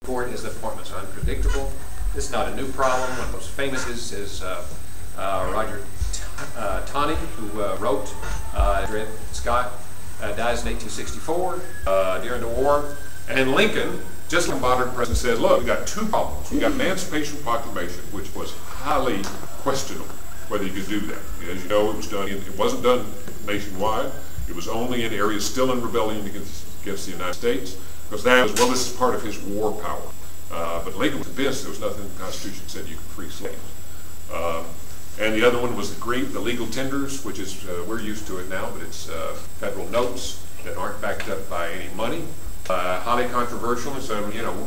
Court is the appointments are unpredictable. This is not a new problem. One of the most famous is Roger Taney, who wrote Dred Scott, dies in 1864 during the war. And Lincoln, just like modern president, said, look, we got two problems. We got Emancipation Proclamation, which was highly questionable whether you could do that. As you know, it wasn't done nationwide. It was only in areas still in rebellion against the United States, because that was, well, this is part of his war power. But Lincoln was convinced there was nothing in the Constitution that said you could free slaves. And the other one was the legal tenders, which is, we're used to it now, but it's federal notes that aren't backed up by any money. Highly controversial, and so, you know,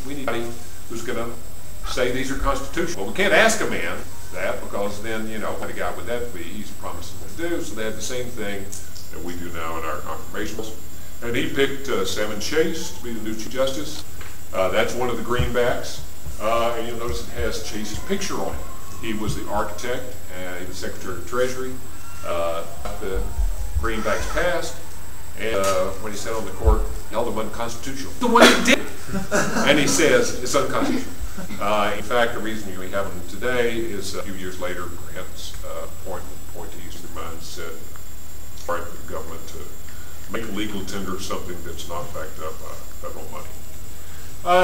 we need somebody who's going to say these are constitutional. Well, we can't ask a man that, because then, you know, what a guy would that be? He's promising to do. So they have the same thing that we do now in our confirmations. And he picked Salmon Chase to be the new Chief Justice. That's one of the greenbacks. And you'll notice it has Chase's picture on it. He was the architect, and he was Secretary of Treasury. The greenbacks passed, and when he sat on the court, he held them unconstitutional. The one he did! And he says it's unconstitutional. In fact, the reason we have them today is a few years later, Grant's appointees to the mindset by the government to make legal tender something that's not backed up by federal money.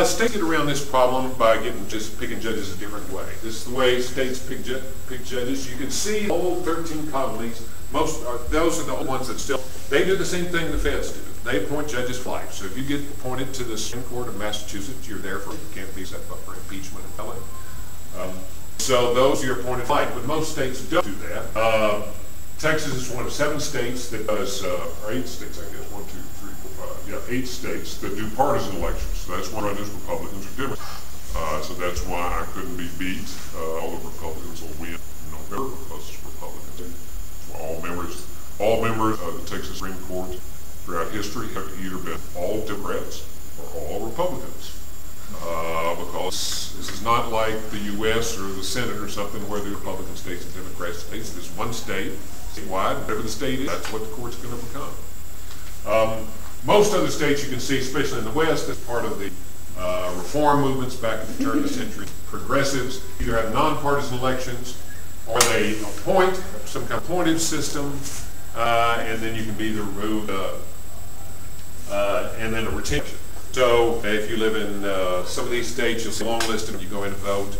States get around this problem by picking judges a different way. This is the way states pick judges. You can see all 13 colonies, those are the ones that still, they do the same thing the feds do. They appoint judges for life. So if you get appointed to the Supreme Court of Massachusetts, you're there for, you can't be set up for impeachment and felony. So those you're appointed for life, but most states don't do that. Texas is one of 7 states that does, or 8 states, I guess, 1, 2, 3, 4, 5, yeah, 8 states that do partisan elections. So that's why run as Republicans are doing. So that's why I couldn't be beat. All the Republicans will win in November because it's Republicans. So all members of the Texas Supreme Court throughout history have either been all Democrats or all Republicans. Because this is not like the U.S. or the Senate or something where the Republican states and Democrat states. There's one state, statewide, whatever the state is, that's what the court's going to become. Most other states you can see, especially in the West, as part of the reform movements back at the turn of the century, progressives either have nonpartisan elections or they appoint some kind of appointed system, and then you can be either removed and then a retention. So if you live in some of these states, you'll see a long list, and you go in and vote.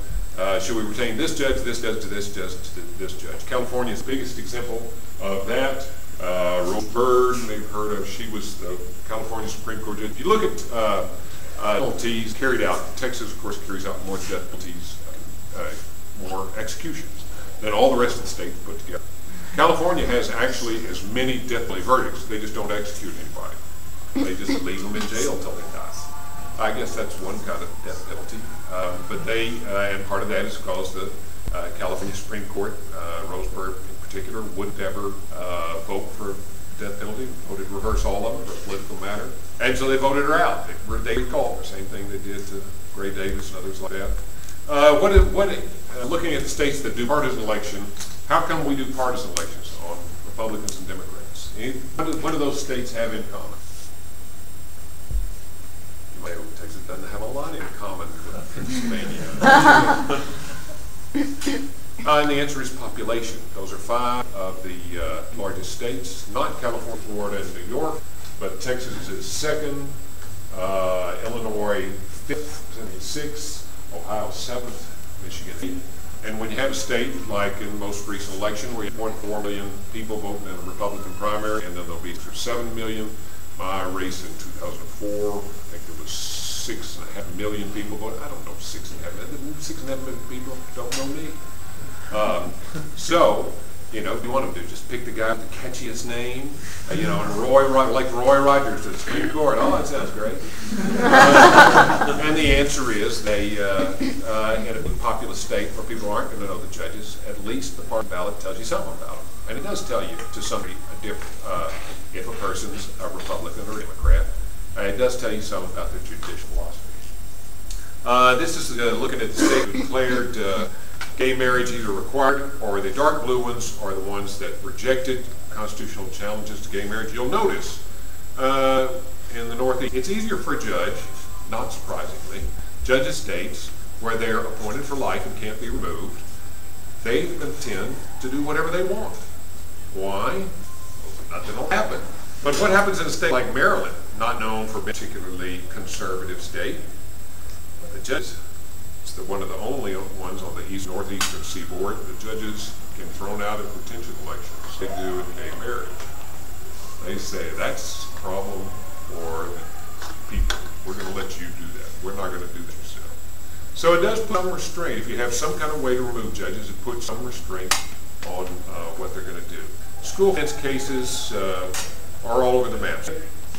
Should we retain this judge, this judge, to this judge, to this judge? California is the biggest example of that. Rose Bird, they've heard of, she was the California Supreme Court judge. If you look at penalties carried out, Texas, of course, carries out more death penalties, more executions than all the rest of the states put together. California has actually as many death penalty verdicts, they just don't execute anybody. They just leave them in jail until they die. I guess that's one kind of death penalty. But they, and part of that is because the California Supreme Court, Rose Bird in particular, wouldn't ever vote for death penalty, voted to reverse all of them for a political matter. And so they voted her out. They recalled her, same thing they did to Gray Davis and others like that. Looking at the states that do partisan election, how come we do partisan elections on Republicans and Democrats? What do those states have in common? Texas doesn't have a lot in common with Pennsylvania. And the answer is population. Those are 5 of the largest states, not California, Florida, and New York, but Texas is 2nd, Illinois 5th, 6th, Ohio 7th, Michigan 8th. And when you have a state, like in the most recent election, where you have 1.4 million people voting in a Republican primary, and then there'll be 7 million. My race in 2004, I think there was 6.5 million people voting. I don't know 6.5 million. 6.5 million people don't know me. So, you know, what do you want them to do? Just pick the guy with the catchiest name, you know, and like Roy Rogers to the Supreme Court. Oh, that sounds great. And the answer is they, in a populous state where people aren't going to know the judges, at least the party ballot tells you something about them. And it does tell you to somebody if a person's a Republican or a Democrat. It does tell you something about their judicial philosophy. This is looking at the state that declared gay marriage either required, or the dark blue ones are the ones that rejected constitutional challenges to gay marriage. You'll notice in the Northeast, it's easier for a judge not surprisingly, judges' states where they're appointed for life and can't be removed, they intend to do whatever they want. Why? Well, nothing will happen. But what happens in a state like Maryland, not known for being a particularly conservative state? The judges, it's one of the only ones on the northeastern seaboard, the judges get thrown out in potential elections. They do in gay marriage. They say that's a problem for the people. We're going to let you do that. We're not going to do that yourself. So it does put some restraint. If you have some kind of way to remove judges, it puts some restraint on what they're going to do. School offense cases are all over the map.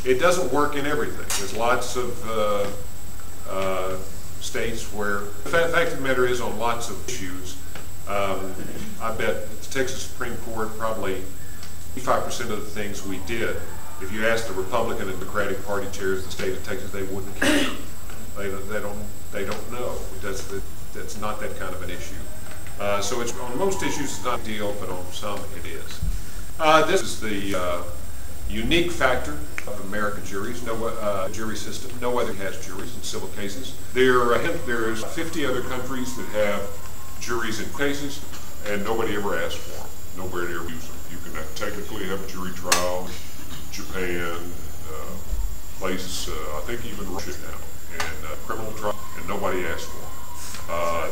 It doesn't work in everything. There's lots of states where, the fact of the matter is, on lots of issues, I bet the Texas Supreme Court probably 85% of the things we did, if you asked the Republican and Democratic Party chairs of the state of Texas, they wouldn't care. They don't know. That's not that kind of an issue. So it's, on most issues it's not a deal, but on some it is. This is the unique factor of American juries, jury system. No other has juries in civil cases. There's 50 other countries that have juries in cases, and nobody ever asked for them. Nobody ever used them. You can technically have a jury trial. Japan, places, I think even Russia now, and criminal trial, and nobody asked for them.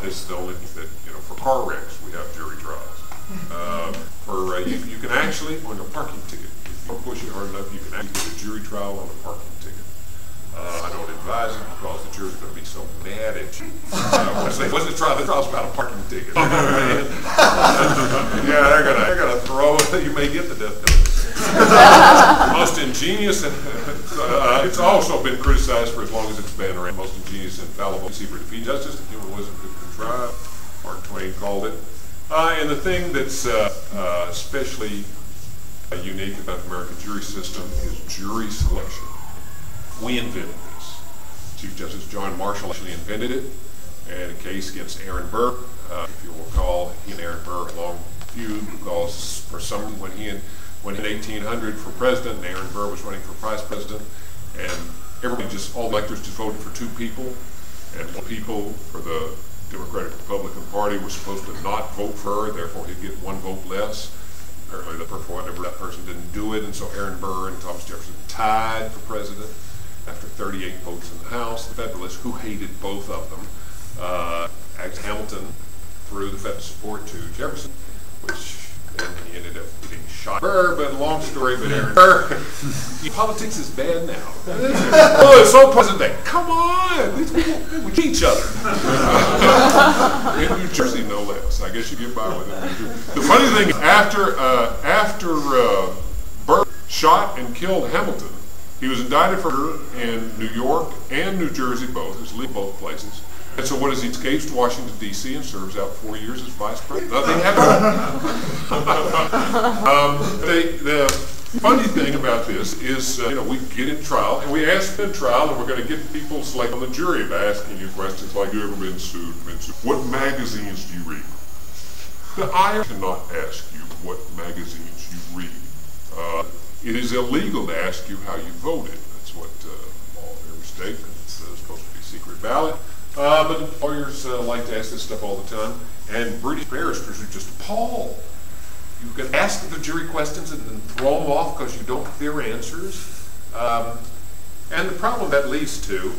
This is the only thing that, for car wrecks, we have jury trials. You can actually, on a parking ticket, if you push it hard enough, you can actually get a jury trial on a parking ticket. I don't advise it because the jury's going to be so mad at you. What's the trial? The trial's about a parking ticket. Yeah, they're gonna throw it. You may get the death penalty. Most ingenious, it's also been criticized for as long as it's been around. Most ingenious, infallible, secret defeat justice. The human wisdom could contrive. Mark Twain called it. And the thing that's especially unique about the American jury system is jury selection. We invented this. Chief Justice John Marshall actually invented it, and a case against Aaron Burr. If you'll recall, he and Aaron Burr had a long feud because for some when in 1800 for president, and Aaron Burr was running for vice president, and all electors just voted for two people, and one people for the Democratic Republican Party were supposed to not vote for her, therefore he'd get one vote less. Apparently, for whatever, that person didn't do it, and so Aaron Burr and Thomas Jefferson tied for president. After 38 votes in the House, the Federalists, who hated both of them, asked Hamilton through the Federal support to Jefferson, which then he ended up getting shot. Burr, but long story, but Aaron Burr. Politics is bad now. Oh, it's so president. Come on, these people with each other. In New Jersey, no less. I guess you get by with it. The funny thing is, after Burr shot and killed Hamilton, he was indicted for murder in New York and New Jersey both. He was leaving both places. And so what does he escapes to Washington, D.C. and serves out 4 years as vice president. Nothing happened. The funny thing about this is, we get in trial, and we ask in trial, and we're going to get people selected on the jury by asking you questions like, you ever been sued? What magazines do you read? I cannot ask you what magazines you read. It is illegal to ask you how you voted. That's what law of every state, it's supposed to be secret ballot. But lawyers like to ask this stuff all the time, and British barristers are just appalled. You can ask the jury questions and then throw them off because you don't get their answers. And the problem that leads to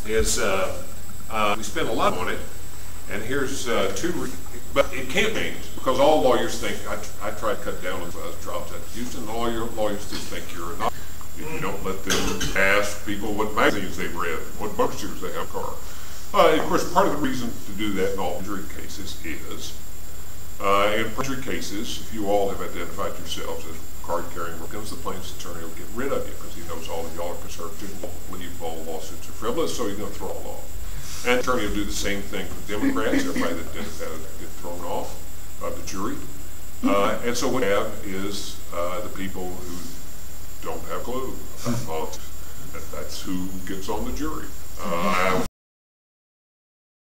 is we spend a lot on it, and here's but it can't change because all lawyers think, I try to cut down on trial judges. Houston lawyers just think you're not. If you don't let them ask people what magazines they've read, what bookstores they have car. Of course, part of the reason to do that in all injury cases is, in injury cases, if you all have identified yourselves as card-carrying Republicans, the plaintiff's attorney will get rid of you because he knows all of y'all are conservative and won't believe all lawsuits are frivolous, so he's going to throw them off. And the attorney will do the same thing for Democrats, everybody that get thrown off of the jury. And so what we have is the people who don't have a clue about politics. That's who gets on the jury.